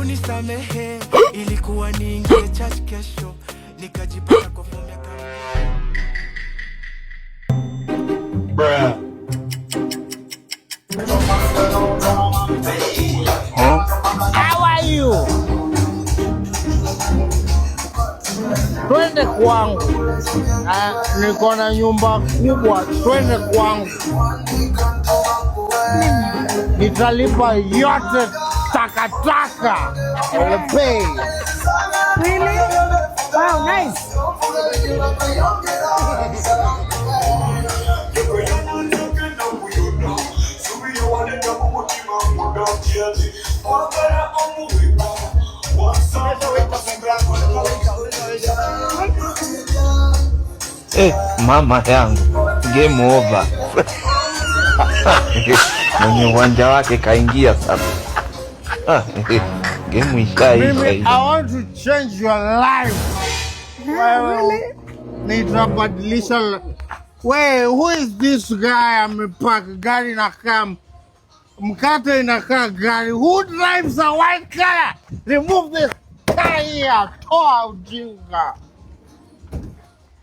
unisamehe, ilikuwa niingie church kesho, nikajipata kwa fomu ya bruh. How are you? Twende kwangu. Niko na nyumba kubwa, twende kwangu. Nitalipa yote takataka. I'll pay. Really? Wow, nice. Mama yangu, game over. Mwenye uwanja wake kaingia sasa. Game ishaisha. I want to change your life. Really? Nitabadilisha. Wait, who is this guy amepark gari na kam? Mkate inakaa gari. Who drives a white car? Remove this car here. Toa ujinga.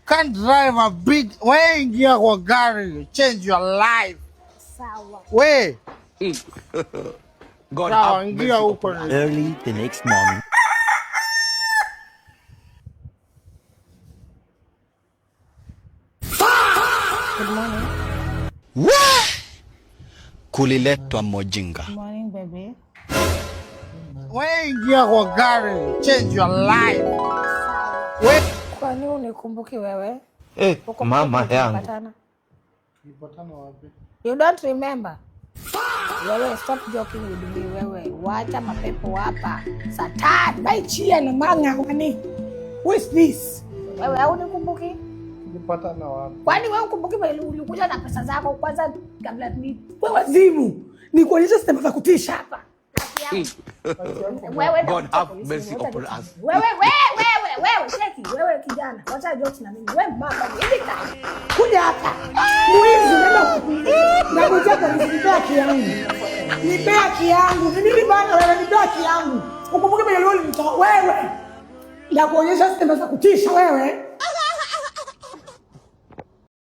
Can't drive a big. Wewe ingia kwa gari. Change your life. Sawa. Wewe. God Sawa, ingia huko. Early the next morning. Good morning. Kuliletwa mojinga. Good morning, baby. Wewe ingia kwa gari. Change your life. Wewe. Kwa nini unikumbuki wewe? Mama yangu. Nipatana wapi? You don't remember? Wewe stop joking with me wewe. Wacha mapepo hapa. Satan, baichia na manga kwani. Who is this? Wewe haunikumbuki? Nipatana wapi? Kwani wewe ukumbuki ulikuja na pesa zako kwanza kabla ni wewe zimu. Ni kuonyesha sistema za kutisha hapa. Wewe God have mercy upon us. Wewe cheki wewe kijana. Wacha jokes na mimi. Wewe mama ilika. Kuja hapa. Muizi nenda kuja kwa nipea kiangu. Nipea kiangu. Mimi bana wewe nipea kiangu. Ukumbuke mimi leo nilitoa wewe. Na kuonyesha sistema za kutisha wewe.